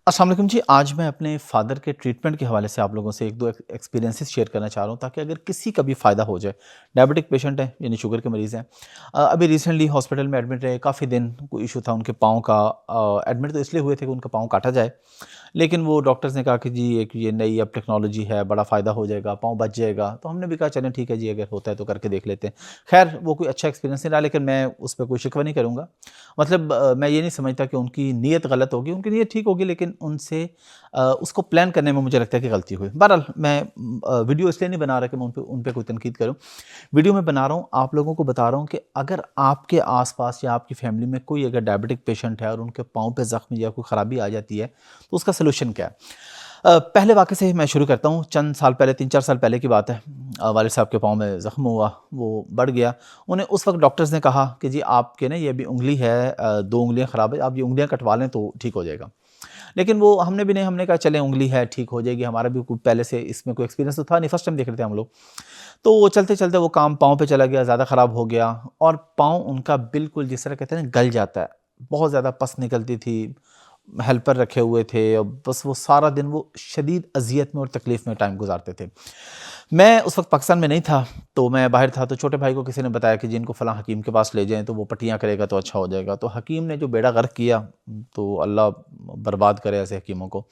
अस्सलाम वालेकुम जी। आज मैं अपने फ़ादर के ट्रीटमेंट के हवाले से आप लोगों से 1-2 एक्सपीरियंसेस शेयर करना चाह रहा हूँ, ताकि अगर किसी का भी फ़ायदा हो जाए। डायबिटिक पेशेंट है, यानी शुगर के मरीज़ हैं। अभी रिसेंटली हॉस्पिटल में एडमिट रहे, काफ़ी दिन कोई इश्यू था उनके पाँव का। एडमिट तो इसलिए हुए थे कि उनका पाँव काटा जाए, लेकिन वो डॉक्टर्स ने कहा कि जी एक ये नई अब टेक्नोलॉजी है, बड़ा फ़ायदा हो जाएगा, पाँव बच जाएगा। तो हमने भी कहा चलें ठीक है जी, अगर होता है तो करके देख लेते हैं। ख़ैर वो कोई अच्छा एक्सपीरियंस नहीं रहा, लेकिन मैं उस पे कोई शिकवा नहीं करूँगा। मतलब मैं ये नहीं समझता कि उनकी नीयत गलत होगी, उनकी नीयत ठीक होगी, लेकिन उनसे उसको प्लान करने में मुझे लगता है कि गलती हुई। बहरहाल मैं वीडियो इसलिए नहीं बना रहा कि मैं उन पे कोई तनकीद करूँ। वीडियो मैं बना रहा हूँ, आप लोगों को बता रहा हूँ कि अगर आपके आस-पास या आपकी फैमिली में कोई अगर डायबिटिक पेशेंट है और उनके पाँव पे ज़ख्म या कोई ख़राबी आ जाती है, तो उसका सॉल्यूशन क्या है? पहले वाक़ये से मैं शुरू करता हूँ। चंद साल पहले, 3-4 साल पहले की बात है। वालिद साहब के पाँव में ज़ख्म हुआ, वो बढ़ गया। उन्हें उस वक़्त डॉक्टर्स ने कहा कि जी आपके ना ये अभी उँगली है, 2 उँगलियाँ ख़राब है, आप ये उँगलियाँ कटवा लें तो ठीक हो जाएगा। लेकिन वो हमने भी नहीं, हमने कहा चलें उँगली है, ठीक हो जाएगी, हमारा भी कोई पहले से इसमें कोई एक्सपीरियंस तो था नहीं, फर्स्ट टाइम देख रहे थे हम लोग। तो चलते-चलते वो काम पाँव पे चला गया, ज़्यादा ख़राब हो गया और पाँव उनका बिल्कुल जिस तरह कहते हैं ना गल जाता है, बहुत ज़्यादा पस निकलती थी, हेल्पर रखे हुए थे और बस वो सारा दिन वो शदीद अज़ियत में और तकलीफ़ में टाइम गुज़ारते थे। मैं उस वक़्त पाकिस्तान में नहीं था, तो मैं बाहर था, तो छोटे भाई को किसी ने बताया कि जी इनको फ़लाँ हकीम के पास ले जाएँ, तो वो पट्टियाँ करेगा तो अच्छा हो जाएगा। तो हकीम ने जो बेड़ा गर्क किया, तो अल्लाह बर्बाद करे ऐसे हकीमों को।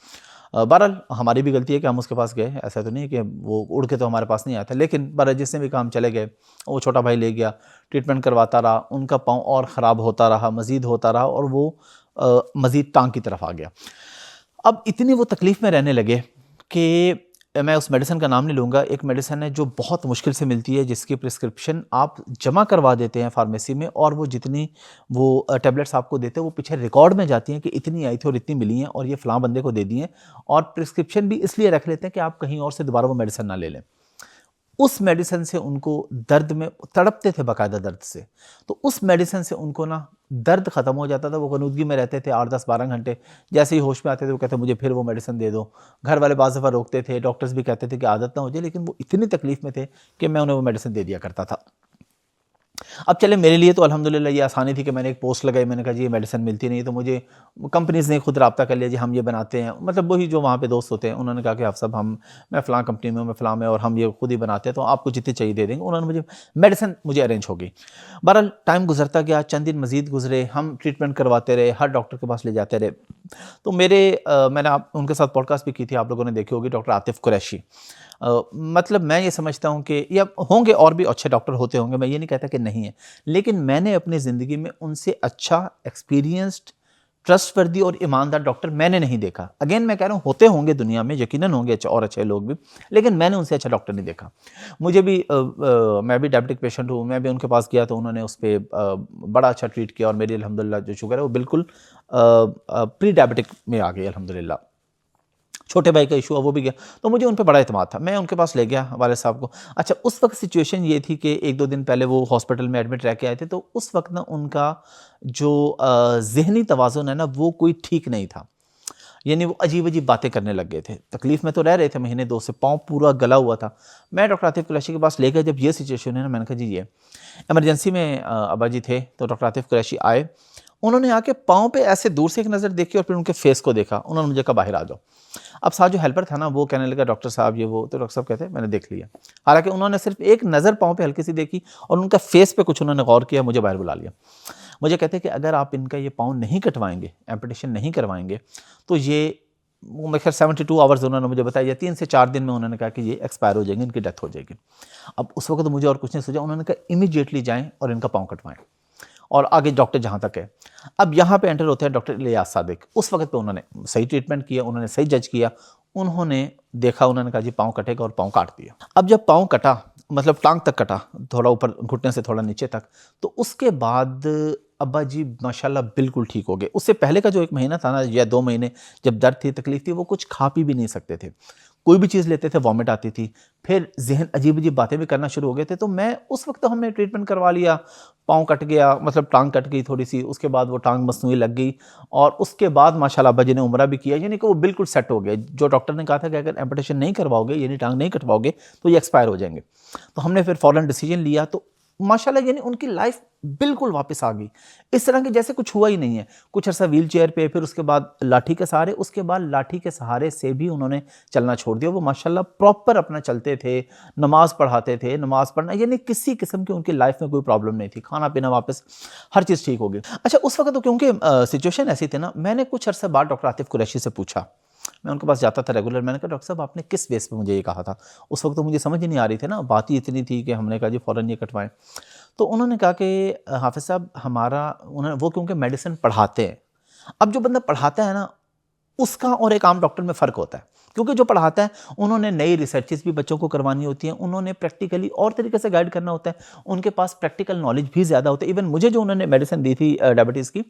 बहरहाल हमारी भी गलती है कि हम उसके पास गए, ऐसा तो नहीं है कि वो उड़ के तो हमारे पास नहीं आया था, लेकिन बहरहाल जिसने भी काम चले गए, वो छोटा भाई ले गया, ट्रीटमेंट करवाता रहा, उनका पाँव और ख़राब होता रहा, मज़ीद होता रहा और वो मज़ीद टाँग की तरफ आ गया। अब इतनी वो तकलीफ़ में रहने लगे कि मैं उस मेडिसिन का नाम नहीं लूँगा, एक मेडिसिन है जो बहुत मुश्किल से मिलती है, जिसकी प्रिस्क्रिप्शन आप जमा करवा देते हैं फ़ार्मेसी में और वो जितनी वो टैबलेट्स आपको देते हैं, वो पीछे रिकॉर्ड में जाती हैं कि इतनी आई थी और इतनी मिली हैं और ये फ़लाँ बंदे को दे दी हैं, और प्रिस्क्रिप्शन भी इसलिए रख लेते हैं कि आप कहीं और से दोबारा वो मेडिसिन ना ले लें। उस मेडिसिन से उनको दर्द में तड़पते थे, बाकायदा दर्द से। तो उस मेडिसिन से उनको ना दर्द ख़त्म हो जाता था, वो गनूदगी में रहते थे 8, 10, 12 घंटे। जैसे ही होश में आते थे वो कहते मुझे फिर वो मेडिसिन दे दो। घर वाले बाज़ दफ़ा रोकते थे, डॉक्टर्स भी कहते थे कि आदत ना हो जाए, लेकिन वो इतनी तकलीफ़ में थे कि मैं उन्हें वो मेडिसिन दे दिया करता था। अब चले मेरे लिए तो अल्हम्दुलिल्लाह ये आसानी थी कि मैंने एक पोस्ट लगाई, मैंने कहा जी ये मेडिसिन मिलती नहीं, तो मुझे कंपनीज़ ने खुद रब्ता कर लिया, जी हम ये बनाते हैं। मतलब वही जो वहाँ पे दोस्त होते हैं, उन्होंने कहा कि आप सब हम मैं फ़लाँ कंपनी में हूँ, मैं फ़लाँ में, और हम ये खुद ही बनाते हैं, तो आपको जितनी चाहिए दे देंगे। उन्होंने मुझे मेडिसिन मुझे अरेंज हो गई। बहरहाल टाइम गुज़रता गया, चंद दिन मज़ीद गुज़रे, हम ट्रीटमेंट करवाते रहे, हर डॉक्टर के पास ले जाते रहे। तो मैंने आप उनके साथ पॉडकास्ट भी की थी, आप लोगों ने देखी होगी, डॉक्टर आतिफ़ कुरैशी। मतलब मैं ये समझता हूँ कि या होंगे और भी अच्छे डॉक्टर होते होंगे, मैं ये नहीं कहता कि नहीं है। लेकिन मैंने अपनी ज़िंदगी में उनसे अच्छा एक्सपीरियंस्ड, ट्रस्टवर्दी और ईमानदार डॉक्टर मैंने नहीं देखा। अगेन मैं कह रहा हूँ होते होंगे दुनिया में, यकीनन होंगे अच्छे और अच्छे लोग भी, लेकिन मैंने उनसे अच्छा डॉक्टर नहीं देखा। मुझे भी मैं भी डायबिटिक पेशेंट हूँ, मैं भी उनके पास गया तो उन्होंने उस पे बड़ा अच्छा ट्रीट किया और मेरी अल्हम्दुलिल्लाह जो शुगर है वो बिल्कुल प्री डायबिटिक में आ गई अल्हम्दुलिल्लाह। छोटे भाई का इशू हुआ, वो भी गया, तो मुझे उन पे बड़ा एतमाद था, मैं उनके पास ले गया वालिद साहब को। अच्छा, उस वक़्त सिचुएशन ये थी कि 1-2 दिन पहले वो हॉस्पिटल में एडमिट रह के आए थे, तो उस वक़्त ना उनका जो ज़हनी तवाज़ुन है ना, वो कोई ठीक नहीं था। यानी वो अजीब-अजीब बातें करने लग गए थे। तकलीफ़ में तो रह रहे थे महीने 2 से, पाँव पूरा गला हुआ था। मैं डॉक्टर आतिफ़ कुरैशी के पास ले गया, जब ये सिचुएशन है ना, मैंने कहा जी ये इमरजेंसी में अब्बा जी थे, तो डॉक्टर आतिफ़ कुरैशी आए। उन्होंने आके पाँव पे ऐसे दूर से एक नज़र देखी और फिर उनके फेस को देखा। उन्होंने मुझे कहा बाहर आ जाओ। अब साथ जो हेल्पर था ना, वो कहने लगा डॉक्टर साहब ये वो, तो डॉक्टर साहब कहते हैं मैंने देख लिया। हालाँकि उन्होंने सिर्फ़ एक नज़र पाँव पे हल्की सी देखी और उनका फेस पे कुछ उन्होंने गौर किया, मुझे बाहर बुला लिया। मुझे कहते हैं कि अगर आप इनका ये पाँव नहीं कटवाएँगे, एम्पुटेशन नहीं करवाएँगे, तो ये वो मेरे ख़्याल 72 आवर्स उन्होंने मुझे बताया, या 3 से 4 दिन में उन्होंने कहा कि ये एक्सपायर हो जाएँगे, इनकी डेथ हो जाएगी। अब उस वक़्त तो मुझे और कुछ नहीं सूझा, उन्होंने कहा इमीडिएटली जाएँ और इनका पाँव कटवाएँ। और आगे डॉक्टर जहाँ तक है। अब यहाँ पे एंटर होते हैं डॉक्टर इलियास सादिक। उस वक़्त पे उन्होंने सही ट्रीटमेंट किया, उन्होंने सही जज किया। उन्होंने देखा, उन्होंने कहा जी पाँव कटेगा, और पाँव काट दिया। अब जब पाँव कटा, मतलब टाँग तक कटा, थोड़ा ऊपर घुटने से थोड़ा नीचे तक, तो उसके बाद अब्बा जी माशाल्लाह बिल्कुल ठीक हो गए। उससे पहले का जो 1 महीना था ना या 2 महीने, जब दर्द थी, तकलीफ़ थी, वो कुछ खा पी भी नहीं सकते थे। कोई भी चीज़ लेते थे वॉमिट आती थी। फिर ज़हन अजीब-अजीब बातें भी करना शुरू हो गए थे। तो मैं उस वक़्त तो हमने ट्रीटमेंट करवा लिया, पाँव कट गया, मतलब टाँग कट गई थोड़ी-सी, उसके बाद वो टाँग मसनूई लग गई और उसके बाद माशाल्लाह अब्बा जी ने उम्रा भी किया, यानी कि वो बिल्कुल सेट हो गए। जो डॉक्टर ने कहा था कि अगर एम्पुटेशन नहीं करवाओगे, यानी टाँग नहीं कटवाओगे, तो ये एक्सपायर हो जाएँगे। तो हमने फिर फ़ौरन डिसीज़न लिया, तो माशाल्लाह यानी उनकी लाइफ बिल्कुल वापस आ गई, इस तरह की जैसे कुछ हुआ ही नहीं है। कुछ अर्सा व्हील चेयर पे, फिर उसके बाद लाठी के सहारे, उसके बाद लाठी के सहारे से भी उन्होंने चलना छोड़ दिया। वो माशाल्लाह प्रॉपर अपना चलते थे, नमाज पढ़ाते थे, नमाज पढ़ना यानी किसी किस्म की उनकी लाइफ में कोई प्रॉब्लम नहीं थी, खाना पीना वापस हर चीज़ ठीक हो गई। अच्छा, उस वक्त तो क्योंकि सिचुएशन ऐसी थी ना, मैंने कुछ अर्से बाद डॉक्टर आतिफ कुरैशी से पूछा, मैं उनके पास जाता था रेगुलर। मैंने कहा डॉक्टर साहब आपने किस बेस पे मुझे ये कहा था? उस वक्त तो मुझे समझ ही नहीं आ रही थी ना, बात ही इतनी थी कि हमने कहा जी फ़ौरन ये कटवाएं। तो उन्होंने कहा कि हाफिज़ साहब हमारा, उन्होंने वो क्योंकि मेडिसिन पढ़ाते हैं, अब जो बंदा पढ़ाता है ना उसका और एक आम डॉक्टर में फ़र्क होता है, क्योंकि जो पढ़ाता है उन्होंने नई रिसर्चेस भी बच्चों को करवानी होती हैं, उन्होंने प्रैक्टिकली और तरीके से गाइड करना होता है, उनके पास प्रैक्टिकल नॉलेज भी ज़्यादा होता है। इवन मुझे जो उन्होंने मेडिसिन दी थी डायबिटीज़ की,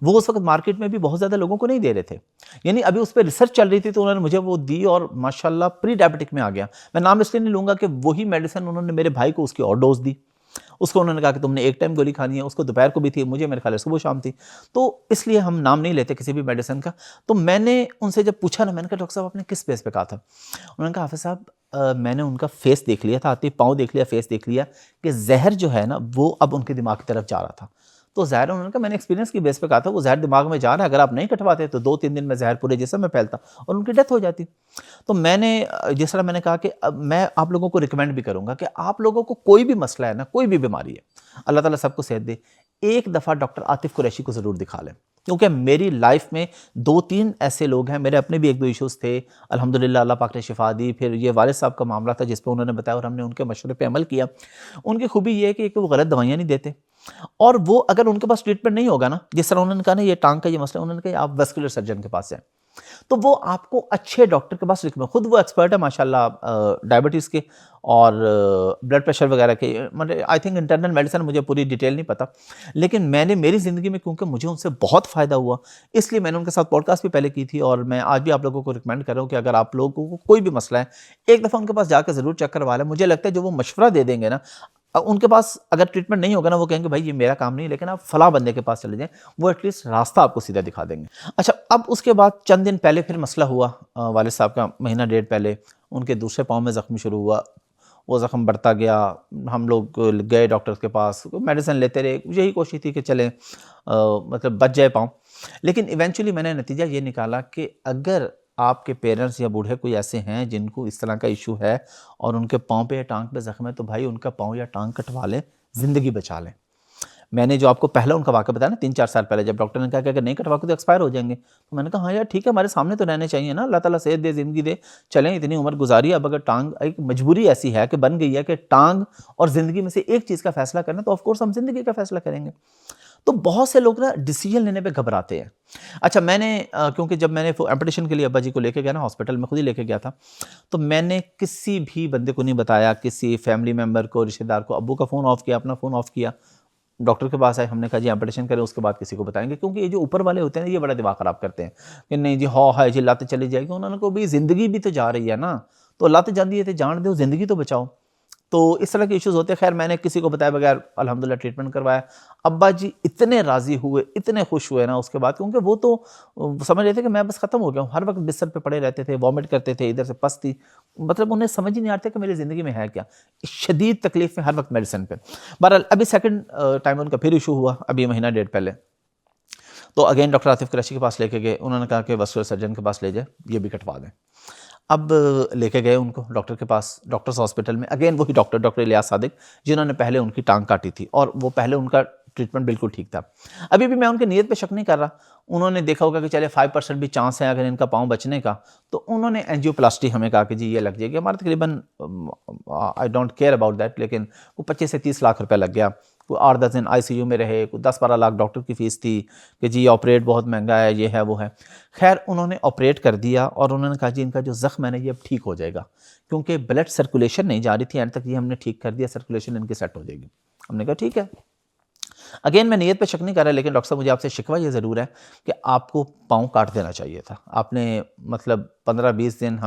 वो उस वक्त मार्केट में भी बहुत ज़्यादा लोगों को नहीं दे रहे थे, यानी अभी उस पर रिसर्च चल रही थी, तो उन्होंने मुझे वो दी और माशाल्लाह प्री डायबिटिक में आ गया। मैं नाम इसलिए नहीं लूँगा कि वही मेडिसिन उन्होंने मेरे भाई को उसकी और डोज दी, उसको उन्होंने कहा कि तुमने एक टाइम गोली खानी है, उसको दोपहर को भी थी, मुझे मेरे ख्याल है सुबह शाम थी। तो इसलिए हम नाम नहीं लेते किसी भी मेडिसिन का। तो मैंने उनसे जब पूछा ना, मैंने कहा डॉक्टर साहब आपने किस बेस पे कहा था? उन्होंने कहा हाफिज़ साहब मैंने उनका फेस देख लिया था, आते पाँव देख लिया, फेस देख लिया कि जहर जो है ना वो अब उनके दिमाग की तरफ जा रहा था। तो ज़ाहिर है, उन्होंने कहा मैंने एक्सपीरियंस की बेस पे कहा था, वो जहर दिमाग में जा रहा है, अगर आप नहीं कटवाते तो 2-3 दिन में जहर पूरे जिस्म में फैलता और उनकी डेथ हो जाती। तो मैंने जिस तरह मैंने कहा कि अब मैं आप लोगों को रिकमेंड भी करूँगा कि आप लोगों को कोई भी मसला है ना, कोई भी बीमारी है, अल्लाह ताला सबको सेहत दे, एक दफ़ा डॉक्टर आतिफ कुरैशी को ज़रूर दिखा लें। क्योंकि मेरी लाइफ में 2-3 ऐसे लोग हैं, मेरे अपने भी 1-2 इश्यूज़ थे, अल्हम्दुलिल्लाह अल्लाह पाक ने शिफा दी। फिर ये वालिद साहब का मामला था जिस पे उन्होंने बताया और हमने उनके मशवरे पे अमल किया। उनकी खूबी ये है कि एक तो वो गलत दवाइयाँ नहीं देते, और वो अगर उनके पास ट्रीटमेंट नहीं होगा ना, जिस तरह उन्होंने कहा ना ये टांग का ये मसला, उन्होंने कहा आप वेस्कुलर सर्जन के पास जाएँ, तो वो आपको अच्छे डॉक्टर के पास रिकमेंड, खुद वो एक्सपर्ट है माशाल्लाह डायबिटीज़ के और ब्लड प्रेशर वगैरह के, मतलब आई थिंक इंटरनल मेडिसिन, मुझे पूरी डिटेल नहीं पता, लेकिन मैंने मेरी ज़िंदगी में क्योंकि मुझे उनसे बहुत फ़ायदा हुआ, इसलिए मैंने उनके साथ पॉडकास्ट भी पहले की थी और मैं आज भी आप लोगों को रिकमेंड कर रहा हूँ कि अगर आप लोगों को कोई भी मसला है, एक दफ़ा उनके पास जाकर ज़रूर चेक करवा लें। मुझे लगता है जो वो मशवरा दे देंगे ना, उनके पास अगर ट्रीटमेंट नहीं होगा ना, वो कहेंगे भाई ये मेरा काम नहीं, लेकिन आप फलां बंदे के पास चले जाएँ, वो एटलीस्ट रास्ता आपको सीधा दिखा देंगे। अच्छा, अब उसके बाद चंद दिन पहले फिर मसला हुआ, वालिद साहब का महीना डेढ़ पहले उनके दूसरे पाँव में ज़ख्म शुरू हुआ, वो ज़ख्म बढ़ता गया, हम लोग गए डॉक्टर के पास, मेडिसिन लेते रहे, यही कोशिश थी कि चलें मतलब बच जाए पाँव। लेकिन इवेंचुअली मैंने नतीजा ये निकाला कि अगर आपके पेरेंट्स या बूढ़े कोई ऐसे हैं जिनको इस तरह का इशू है और उनके पाँव पे या टांग पे ज़ख्म है, तो भाई उनका पाँव या टांग कटवा लें, ज़िंदगी बचा लें। मैंने जो आपको पहला उनका वाक़या बताया ना 3-4 साल पहले, जब डॉक्टर ने कहा कि अगर नहीं कटवाओगे तो एक्सपायर हो जाएंगे, तो मैंने कहा हाँ यार ठीक है, हमारे सामने तो रहने चाहिए ना, अल्लाह ताला सेहत दे, ज़िंदगी दे, चलें, इतनी उम्र गुजारी, अब अगर टांग एक मजबूरी ऐसी है कि बन गई है कि टांग और ज़िंदगी में से एक चीज़ का फ़ैसला करना, तो ऑफकोर्स हम ज़िंदगी का फ़ैसला करेंगे। तो बहुत से लोग ना डिसीजन लेने पे घबराते हैं। अच्छा, मैंने क्योंकि जब मैंने वो एम्पुटेशन के लिए अब्बा जी को लेके गया ना हॉस्पिटल में, खुद ही लेके गया था, तो मैंने किसी भी बंदे को नहीं बताया, किसी फैमिली मेम्बर को, रिश्तेदार को, अब्बू का फ़ोन ऑफ किया, अपना फ़ोन ऑफ किया, डॉक्टर के पास आए, हमने कहा जी एम्पुटेशन करें, उसके बाद किसी को बताएंगे, क्योंकि ये जो ऊपर वाले होते हैं ना, ये बड़ा दिमाग ख़राब करते हैं कि नहीं जी हाँ है जी लाते चली जाएगी। उन्होंने कहा भाई ज़िंदगी भी तो जा रही है ना, तो लाते जाती है तो जान दो, ज़िंदगी तो बचाओ। तो इस तरह के इश्यूज़ होते हैं। खैर मैंने किसी को बताए बगैर अल्हम्दुलिल्लाह ट्रीटमेंट करवाया। अब्बा जी इतने राज़ी हुए, इतने खुश हुए ना उसके बाद, क्योंकि वो तो समझ रहे थे कि मैं बस ख़त्म हो गया हूँ। हर वक्त बिस्तर पे पड़े रहते थे, वॉमिट करते थे, इधर से पस थी, मतलब उन्हें समझ ही नहीं आता कि मेरी ज़िंदगी में है क्या। शदीद तकलीफ़ में, हर वक्त मेडिसिन पे। बहरहाल अभी सेकंड टाइम उनका फिर इशू हुआ, अभी महीना डेढ़ पहले। तो अगेन डॉक्टर आतिफ कुरैशी के पास लेके गए, उन्होंने कहा कि वस्कुलर सर्जन के पास ले जाए, ये भी कटवा दें। अब लेके गए उनको डॉक्टर के पास, डॉक्टर्स हॉस्पिटल में, अगेन वही डॉक्टर इलियास सादिक, जिन्होंने पहले उनकी टांग काटी थी और वो पहले उनका ट्रीटमेंट बिल्कुल ठीक था। अभी भी मैं उनकी नीयत पे शक नहीं कर रहा। उन्होंने देखा होगा कि चले 5% भी चांस है अगर इनका पाँव बचने का, तो उन्होंने एंजियोप्लास्टी हमें कहा कि जी ये लग जाएगी। हमारा तकरीबन I don't care about that, लेकिन वो 25 से 30 लाख रुपये लग गया। कोई 8-10 दिन ICU में रहे, कोई 10-12 लाख डॉक्टर की फ़ीस थी कि जी ऑपरेट बहुत महंगा है, ये है वो है। खैर उन्होंने ऑपरेट कर दिया और उन्होंने कहा जी इनका जो ज़ख्म है ना ये अब ठीक हो जाएगा, क्योंकि ब्लड सर्कुलेशन नहीं जा रही थी एंड तक, ये हमने ठीक कर दिया, सर्कुलेशन इनकी सेट हो जाएगी। हमने कहा ठीक है। अगेन मैं नीयत पे शक नहीं कर रहा, लेकिन डॉक्टर साहब मुझे आपसे शिकवा ये ज़रूर है कि आपको पाँव काट देना चाहिए था। आपने मतलब 15-20 दिन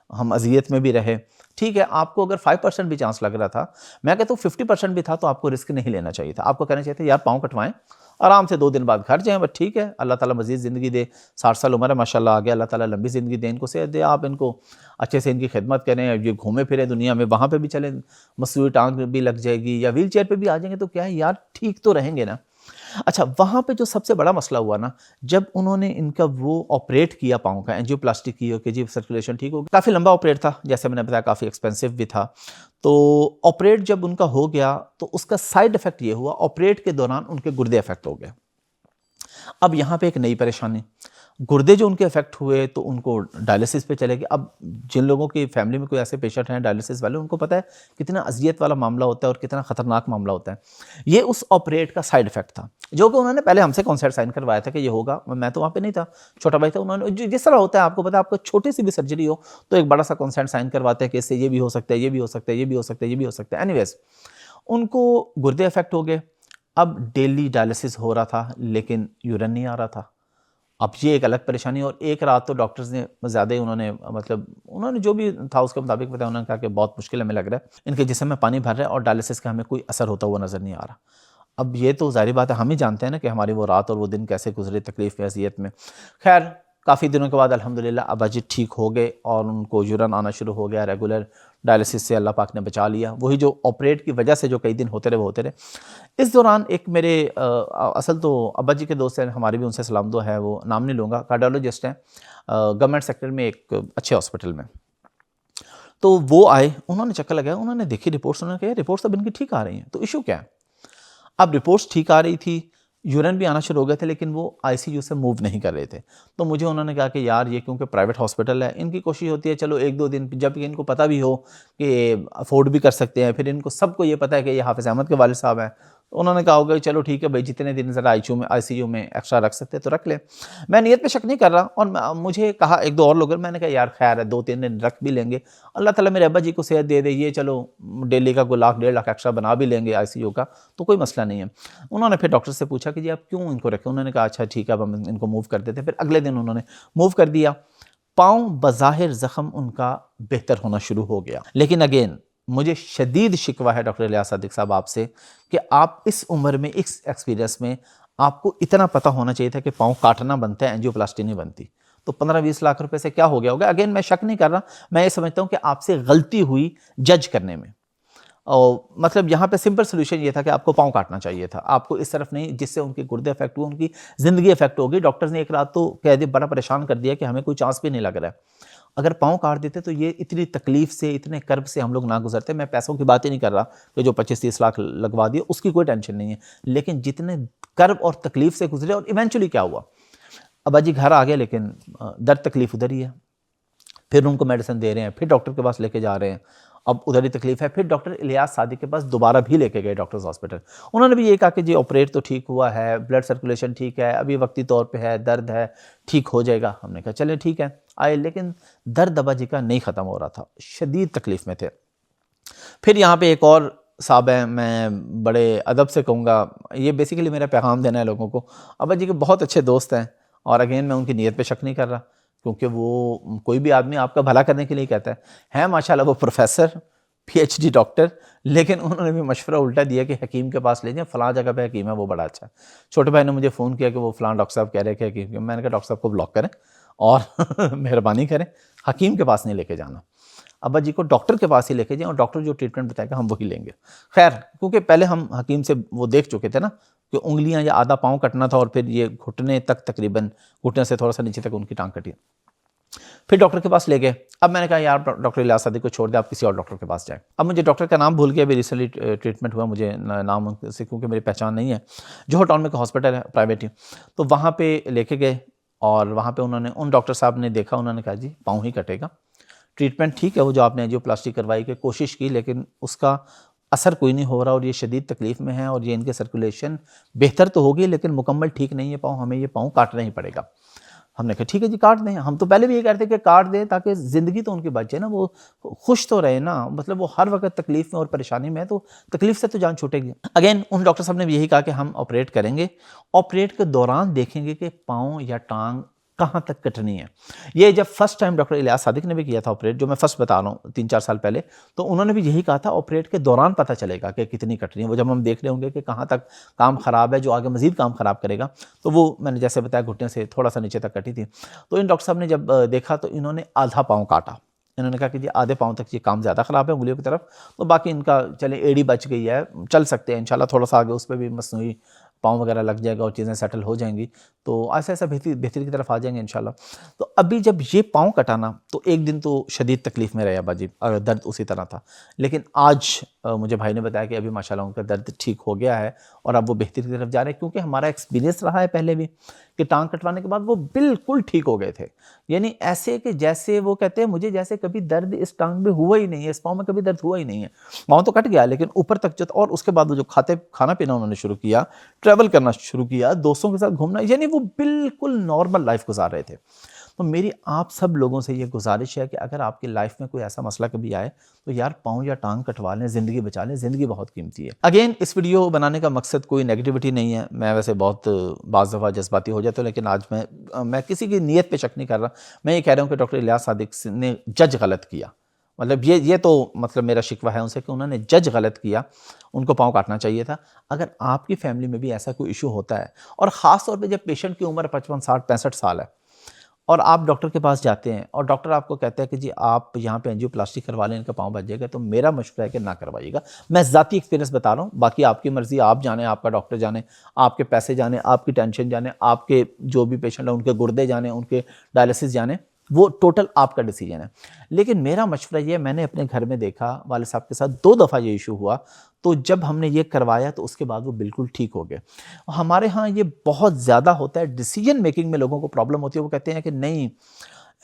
हम अज़ियत में भी रहे। ठीक है, आपको अगर 5% भी चांस लग रहा था, मैं कहता हूँ 50% भी था, तो आपको रिस्क नहीं लेना चाहिए था। आपको कहना चाहिए था यार पाँव कटवाएं, आराम से 2 दिन बाद घर जाएँ, बस ठीक है, अल्लाह ताला मज़ीद ज़िंदगी दे, 60 साल उम्र है माशाल्लाह, आगे अल्लाह ताला लंबी ज़िंदगी दे, इनको सेहत दे, आप इनको अच्छे से इनकी खिदमत करें, ये घूमे फिरें दुनिया में, वहाँ पे भी चलें, मसनूई टाँग भी लग जाएगी या व्हील चेयर पे भी आ जाएँगे तो क्या है यार, ठीक तो रहेंगे ना। अच्छा, वहाँ पे जो सबसे बड़ा मसला हुआ ना, जब उन्होंने इनका वो ऑपरेट किया पाँव का, एंजियोप्लास्टी की हो कि जी सर्कुलेशन ठीक हो गई, काफ़ी लंबा ऑपरेट था, जैसे मैंने बताया काफ़ी एक्सपेंसिव भी था। तो ऑपरेट जब उनका हो गया तो उसका साइड इफ़ेक्ट ये हुआ, ऑपरेट के दौरान उनके गुर्दे अफेक्ट हो गए। अब यहाँ पे एक नई परेशानी, गुर्दे जो उनके अफेक्ट हुए तो उनको डायलिसिस पे चले गए। अब जिन लोगों की फैमिली में कोई ऐसे पेशेंट हैं डायलिसिस वाले, उनको पता है कितना अज़ियत वाला मामला होता है और कितना ख़तरनाक मामला होता है। ये उस ऑपरेट का साइड इफ़ेक्ट था, जो कि उन्होंने पहले हमसे कॉन्सेप्ट साइन करवाया था कि ये होगा। मैं तो वहाँ पे नहीं था, छोटा भाई था। उन्होंने जिस तरह होता है, आपको पता है, आपको छोटी सी भी सर्जरी हो तो एक बड़ा सा कॉन्सेप्ट साइन करवाते हैं कि इससे ये भी हो सकता है, ये भी हो सकता है, ये भी हो सकता है, ये भी हो सकता है। एनीवेज़, उनको गुर्दे अफेक्ट हो गए। अब डेली डायलिसिस हो रहा था लेकिन यूरिन नहीं आ रहा था। अब ये एक अलग परेशानी, और एक रात तो डॉक्टर्स ने ज़्यादा ही उन्होंने मतलब उन्होंने जो भी था उसके मुताबिक बताया, उन्होंने कहा कि बहुत मुश्किल हमें लग रहा है, इनके जिस्म में पानी भर रहा है और डायलिसिस का हमें कोई असर होता हुआ नज़र नहीं आ रहा। अब ये तो ज़ाहिर बात है, हम ही जानते हैं ना कि हमारी वो रात और वो दिन कैसे गुजरे तकलीफ़ में, अज़ियत में। खैर, काफ़ी दिनों के बाद अल्हम्दुलिल्लाह अब्बा जी ठीक हो गए और उनको यूरिन आना शुरू हो गया। रेगुलर डायलिसिस से अल्लाह पाक ने बचा लिया। वही जो ऑपरेट की वजह से जो कई दिन होते रहे वो होते रहे। इस दौरान एक मेरे असल तो अब्बा जी के दोस्त हैं, हमारे भी उनसे सलाम दुआ है, वो नाम नहीं लूँगा, कार्डियोलॉजिस्ट हैं गवर्नमेंट सेक्टर में एक अच्छे हॉस्पिटल में। तो वो आए, उन्होंने चक्कर लगाया, उन्होंने देखी रिपोर्ट्स, उन्होंने कहा रिपोर्ट्स सब इनकी ठीक आ रही हैं, तो इशू क्या है? अब रिपोर्ट्स ठीक आ रही थी, यूरिन भी आना शुरू हो गए थे, लेकिन वो आईसीयू से मूव नहीं कर रहे थे। तो मुझे उन्होंने कहा कि यार ये क्योंकि प्राइवेट हॉस्पिटल है, इनकी कोशिश होती है चलो 1-2 दिन, जब इनको पता भी हो कि अफ़ोर्ड भी कर सकते हैं, फिर इनको सबको ये पता है कि ये हाफ़िज़ अहमद के वालिद साहब हैं। तो उन्होंने कहा होगा कि चलो ठीक है भाई, जितने दिन ज़रा आईसीयू में एक्स्ट्रा रख सकते हैं तो रख लें। मैं नीयत पे शक नहीं कर रहा, और मुझे कहा 1-2 और लोग, मैंने कहा यार खैर है, 2-3 दिन रख भी लेंगे, अल्लाह ताला मेरे अब्बा जी को सेहत दे दे, ये चलो डेली का कोई लाख 1.5 लाख एक्स्ट्रा बना भी लेंगे आईसीयू का, तो कोई मसला नहीं है। उन्होंने फिर डॉक्टर से पूछा कि जी आप क्यों इनको रखें? उन्होंने कहा अच्छा ठीक है, अब हम इनको मूव कर देते हैं। फिर अगले दिन उन्होंने मूव कर दिया। पाँव बज़ाहिर ज़ख्म उनका बेहतर होना शुरू हो गया, लेकिन अगेन मुझे शदीद शिकवा है डॉक्टर इलियास सादिक साहब आपसे कि आप इस उम्र में, इस एक्सपीरियंस में, आपको इतना पता होना चाहिए था कि पाँव काटना बनता है, एंजियोप्लास्टी नहीं बनती। तो 15-20 लाख रुपए से क्या हो गया होगा? अगेन मैं शक नहीं कर रहा, मैं ये समझता हूँ कि आपसे गलती हुई जज करने में। और मतलब यहाँ पे सिंपल सोल्यूशन ये था कि आपको पाँव काटना चाहिए था, आपको इस तरफ नहीं, जिससे उनके गुर्दे अफेक्ट हुए, उनकी ज़िंदगी अफेक्ट हो गई। डॉक्टर्स ने एक रात तो कह दिया, बड़ा परेशान कर दिया कि हमें कोई चांस भी नहीं लग रहा है। अगर पाँव काट देते तो ये इतनी तकलीफ से, इतने कर्ब से हम लोग ना गुजरते। मैं पैसों की बात ही नहीं कर रहा कि जो 25-30 लाख लगवा दिए, उसकी कोई टेंशन नहीं है, लेकिन जितने कर्ब और तकलीफ से गुजरे। और इवेंचुअली क्या हुआ, अब्बा जी घर आ गए, लेकिन दर्द तकलीफ उधर ही है। फिर उनको मेडिसिन दे रहे हैं, फिर डॉक्टर के पास लेके जा रहे हैं, अब उधर ही तकलीफ है। फिर डॉक्टर इलियास सादिक के पास दोबारा भी लेके गए डॉक्टर्स हॉस्पिटल। उन्होंने भी ये कहा कि जी ऑपरेट तो ठीक हुआ है, ब्लड सर्कुलेशन ठीक है, अभी वक्ती तौर पे है, दर्द है, ठीक हो जाएगा। हमने कहा चलें ठीक है, आए, लेकिन दर्द अब्बा जी का नहीं ख़त्म हो रहा था, शदीद तकलीफ़ में थे। फिर यहाँ पे एक और साहब हैं, मैं बड़े अदब से कहूँगा, ये बेसिकली मेरा पैगाम देना है लोगों को। अब्बा जी के बहुत अच्छे दोस्त हैं, और अगेन मैं उनकी नीयत पे शक नहीं कर रहा, क्योंकि वो कोई भी आदमी आपका भला करने के लिए कहता है। हैं माशाल्लाह वो प्रोफेसर, पीएचडी डॉक्टर, लेकिन उन्होंने भी मशवरा उल्टा दिया कि हकीम के पास ले जाएं, फ़लाँ जगह पे हकीम है, वो बड़ा अच्छा है। छोटे भाई ने मुझे फ़ोन किया कि वो फ़लाँ डॉक्टर साहब कह रहे हैं कि हकीम, मैंने कहा डॉक्टर साहब को ब्लॉक करें और मेहरबानी करें, हकीम के पास नहीं लेके जाना। अब्बा जी को डॉक्टर के पास ही लेके जाएं, और डॉक्टर जो ट्रीटमेंट बताएगा हम वही लेंगे। खैर, क्योंकि पहले हम हकीम से वो देख चुके थे ना कि उंगलियां या आधा पाँव कटना था, और फिर ये घुटने तक, तकरीबन घुटने से थोड़ा सा नीचे तक उनकी टांग कटी। फिर डॉक्टर के पास ले गए। अब मैंने कहा यार डॉक्टर इलियास सादिक को छोड़ दे, आप किसी और डॉक्टर के पास जाएं। अब मुझे डॉक्टर का नाम भूल गया, अभी रिसेंटली ट्रीटमेंट हुआ, मुझे नाम से क्योंकि मेरी पहचान नहीं है। जोहर टाउन में का हॉस्पिटल है प्राइवेट ही, तो वहाँ पे लेके गए, और वहाँ पे उन्होंने, उन डॉक्टर साहब ने देखा, उन्होंने कहा जी पाँव ही कटेगा, ट्रीटमेंट ठीक है, वो जो आपने एंजियोप्लास्टी करवाई की कोशिश की, लेकिन उसका असर कोई नहीं हो रहा, और ये शदीद तकलीफ़ में है, और ये इनके सर्कुलेशन बेहतर तो होगी लेकिन मुकम्मल ठीक नहीं है पाँव, हमें ये पाँव काटना ही पड़ेगा। हमने कहा ठीक है जी काट दें। हम तो पहले भी ये कहते कि काट दें ताकि ज़िंदगी तो उनकी बच जाए ना, वो खुश तो रहे ना, मतलब वो हर वक्त तकलीफ़ में और परेशानी में है, तो तकलीफ़ से तो जान छूटेगी। अगेन उन डॉक्टर साहब ने भी यही कहा कि हम ऑपरेट करेंगे, ऑपरेट के दौरान देखेंगे कि पाँव या टांग कहाँ तक कटनी है। ये जब first time doctor Ilyas Sadiq ने भी किया था ऑपरेट, जो मैं फर्स्ट बता रहा हूँ 3-4 साल पहले, तो उन्होंने भी यही कहा था ऑपरेट के दौरान पता चलेगा कि कितनी कटनी है। वो जब हम देख रहे होंगे कि कहाँ तक काम ख़राब है जो आगे मज़ीद काम ख़राब करेगा, तो वो मैंने जैसे बताया घुटने से थोड़ा सा नीचे तक कटी थी। तो इन डॉक्टर साहब ने जब देखा तो इन्होंने आधा पाँव काटा। इन्होंने कहा कि जी आधे पाँव तक ये काम ज़्यादा ख़राब है उंगलियों की तरफ, तो बाकी इनका चले एड़ी बच गई है, चल सकते हैं इंशाल्लाह, थोड़ा सा आगे उस पर भी मसनूई पाँव वगैरह लग जाएगा और चीज़ें सेटल हो जाएंगी, तो ऐसा ऐसा बेहतरी की तरफ आ जाएंगे इंशाल्लाह। तो अभी जब ये पाँव कटाना तो एक दिन तो शदीद तकलीफ़ में रहे अब्बाजी, दर्द उसी तरह था। लेकिन आज मुझे भाई ने बताया कि अभी माशाल्लाह उनका दर्द ठीक हो गया है और अब वो बेहतरी की तरफ जा रहे हैं, क्योंकि हमारा एक्सपीरियंस रहा है पहले भी कि टांग कटवाने के बाद वो बिल्कुल ठीक हो गए थे। यानी ऐसे कि जैसे वो कहते हैं मुझे जैसे कभी दर्द इस टांग में हुआ ही नहीं है, इस पाँव में कभी दर्द हुआ ही नहीं है। पाँव तो कट गया लेकिन ऊपर तक जो, और उसके बाद वो जो खाना पीना उन्होंने शुरू किया, ट्रैवल करना शुरू किया, दोस्तों के साथ घूमना, यानी वो बिल्कुल नॉर्मल लाइफ गुजार रहे थे। तो मेरी आप सब लोगों से ये गुजारिश है कि अगर आपकी लाइफ में कोई ऐसा मसला कभी आए तो यार पाँव या टांग कटवा लें, ज़िंदगी बचा लें, ज़िंदगी बहुत कीमती है। अगेन इस वीडियो बनाने का मकसद कोई नेगेटिविटी नहीं है, मैं वैसे बहुत बाज़ दफ़ा जज्बाती हो जाता हूँ, लेकिन आज मैं किसी की नीयत पे शक नहीं कर रहा। मैं ये कह रहा हूँ कि डॉक्टर इलियास सादिक ने जज गलत किया, मतलब ये तो मतलब मेरा शिकवा है उनसे कि उन्होंने जज गलत किया, उनको पाँव काटना चाहिए था। अगर आपकी फैमिली में भी ऐसा कोई इशू होता है और ख़ास तौर पे जब पेशेंट की उम्र 55, 60, 65 साल है और आप डॉक्टर के पास जाते हैं और डॉक्टर आपको कहता है कि जी आप यहाँ पे एंजियोप्लास्टी करवा लें, इनका पाँव बच जाएगा, तो मेरा मशवरा है कि ना करवाइएगा। मैं ज़ाती एक्सपीरियंस बता रहा हूँ, बाकी आपकी मर्ज़ी, आप जाने, आपका डॉक्टर जाने, आपके पैसे जाने, आपकी टेंशन जाने, आपके जो भी पेशेंट हैं उनके गुर्दे जाने, उनके डायलिसिस जाने, वो टोटल आपका डिसीजन है। लेकिन मेरा मशवरा ये, मैंने अपने घर में देखा, वाले साहब के साथ 2 दफ़ा ये इशू हुआ, तो जब हमने ये करवाया तो उसके बाद वो बिल्कुल ठीक हो गए। हमारे यहाँ ये बहुत ज़्यादा होता है, डिसीजन मेकिंग में लोगों को प्रॉब्लम होती है। वो कहते हैं कि नहीं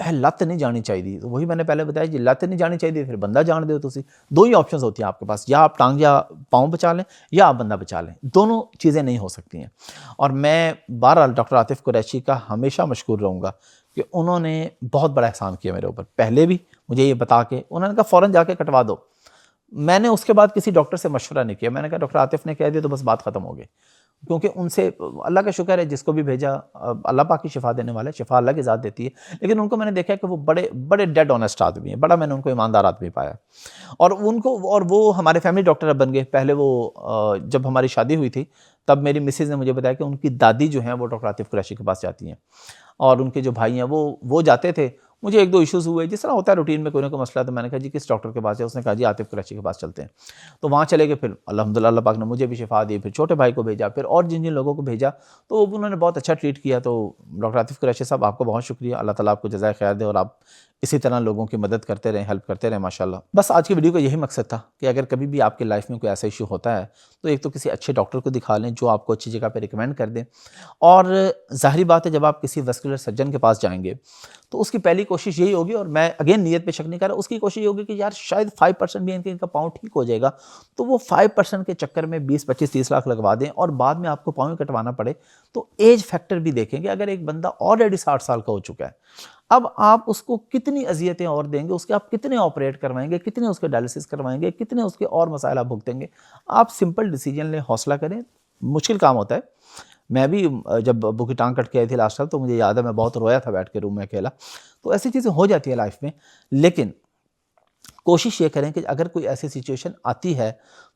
लत नहीं जानी चाहिए, तो वही मैंने पहले बताया जी, लत नहीं जानी चाहिए फिर बंदा जान दो। तुसी दो ही ऑप्शंस होती हैं आपके पास, या आप टांग या पाँव बचा लें या आप बंदा बचा लें, दोनों चीज़ें नहीं हो सकती हैं। और मैं बहरहाल डॉक्टर आतिफ़ कुरैशी का हमेशा मशकूर रहूँगा कि उन्होंने बहुत बड़ा एहसान किया मेरे ऊपर। पहले भी मुझे ये बता के उन्होंने कहा फ़ौरन जाके कटवा दो। मैंने उसके बाद किसी डॉक्टर से मशवरा नहीं किया, मैंने कहा डॉक्टर आतिफ़ ने कह दिया तो बस बात ख़त्म हो गई। क्योंकि उनसे अल्लाह का शुक्र है, जिसको भी भेजा अल्लाह पाक की शिफा देने वाला है, शिफा अल्लाह की ज़ात देती है। लेकिन उनको मैंने देखा है कि वो बड़े बड़े डेड ऑनेस्ट आदमी हैं, बड़ा मैंने उनको ईमानदार आदमी पाया। और वो हमारे फैमिली डॉक्टर अब बन गए। पहले वो जब हमारी शादी हुई थी तब मेरी मिसेज़ ने मुझे बताया कि उनकी दादी जो हैं वो डॉक्टर आतिफ़ कुरैशी के पास जाती हैं और उनके जो भाई हैं वो जाते थे। मुझे 1-2 इश्यूज़ हुए, जिस तरह होता है रूटीन में कोई ना कोई मसला, तो मैंने कहा जी किस डॉक्टर के पास है? उसने कहा जी आतिफ़ कुरैशी के पास चलते हैं। तो वहाँ चले गए, फिर अल्हम्दुलिल्लाह अल्लाह पाक ने मुझे भी शिफा दी, फिर छोटे भाई को भेजा, फिर और जिन-जिन लोगों को भेजा तो उन्होंने बहुत अच्छा ट्रीट किया। तो डॉक्टर आतिफ़ कुरैशी साहब आपको बहुत शुक्रिया, अल्लाह ताला आपको जज़ाए खैर दे और आप इसी तरह लोगों की मदद करते रहें, हेल्प करते रहें माशाल्लाह। बस आज की वीडियो का यही मकसद था कि अगर कभी भी आपकी लाइफ में कोई ऐसा इशू होता है तो एक तो किसी अच्छे डॉक्टर को दिखा लें जो आपको अच्छी जगह पे रिकमेंड कर दें। और ज़ाहिर बात है जब आप किसी वैस्कुलर सर्जन के पास जाएँगे तो उसकी पहली कोशिश यही होगी, और मैं अगेन नीयत पे शक नहीं कर रहा, उसकी कोशिश ये होगी कि यार शायद 5% भी इनका पाँव ठीक हो जाएगा, तो वो 5% के चक्कर में 20, 25, 30 लाख लगवा दें और बाद में आपको पाँव ही कटवाना पड़े। तो एज फैक्टर भी देखेंगे। अगर एक बंदा ऑलरेडी 60 साल का हो चुका है, अब आप उसको कितनी अज़ियतें और देंगे, उसके आप कितने ऑपरेट करवाएंगे, कितने उसके डायलिसिस करवाएंगे, कितने उसके और मसाइल आप भुगतेंगे। आप सिंपल डिसीजन लें, हौसला करें। मुश्किल काम होता है। मैं भी जब अब्बू की टांग कट के आई थी लास्ट साल, तो मुझे याद है मैं बहुत रोया था बैठ के रूम में अकेला। तो ऐसी चीज़ें हो जाती है लाइफ में, लेकिन कोशिश ये करें कि अगर कोई ऐसी सिचुएशन आती है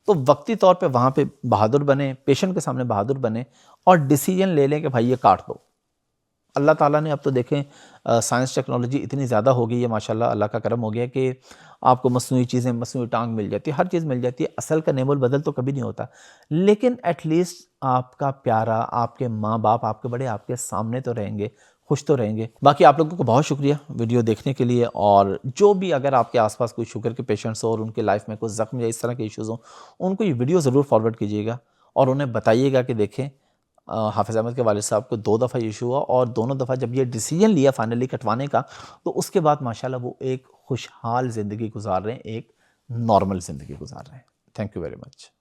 तो वक्ती तौर पे वहाँ पे बहादुर बने, पेशेंट के सामने बहादुर बने और डिसीजन ले लें कि भाई ये काट दो। अल्लाह ताला ने अब तो देखें साइंस टेक्नोलॉजी इतनी ज़्यादा हो गई है माशाल्लाह, अल्लाह का करम हो गया कि आपको मसनूई चीज़ें, मसनूई टांग मिल जाती है, हर चीज़ मिल जाती है। असल का नेमुल बदल तो कभी नहीं होता, लेकिन एटलीस्ट आपका प्यारा, आपके माँ बाप, आपके बड़े आपके सामने तो रहेंगे, खुश तो रहेंगे। बाकी आप लोगों को बहुत शुक्रिया वीडियो देखने के लिए। और जो भी अगर आपके आसपास कोई शुगर के पेशेंट्स हो और उनके लाइफ में कोई ज़ख्म या इस तरह के इश्यूज़ हों, उनको ये वीडियो ज़रूर फॉरवर्ड कीजिएगा और उन्हें बताइएगा कि देखें हाफ़िज़ अहमद के वालिद साहब को 2 दफ़ा इशू हुआ और दोनों दफ़ा जब ये डिसीजन लिया फाइनली कटवाने का, तो उसके बाद माशाल्लाह वो एक खुशहाल ज़िंदगी गुजार रहे हैं, एक नॉर्मल ज़िंदगी गुजार रहे हैं। Thank you very much.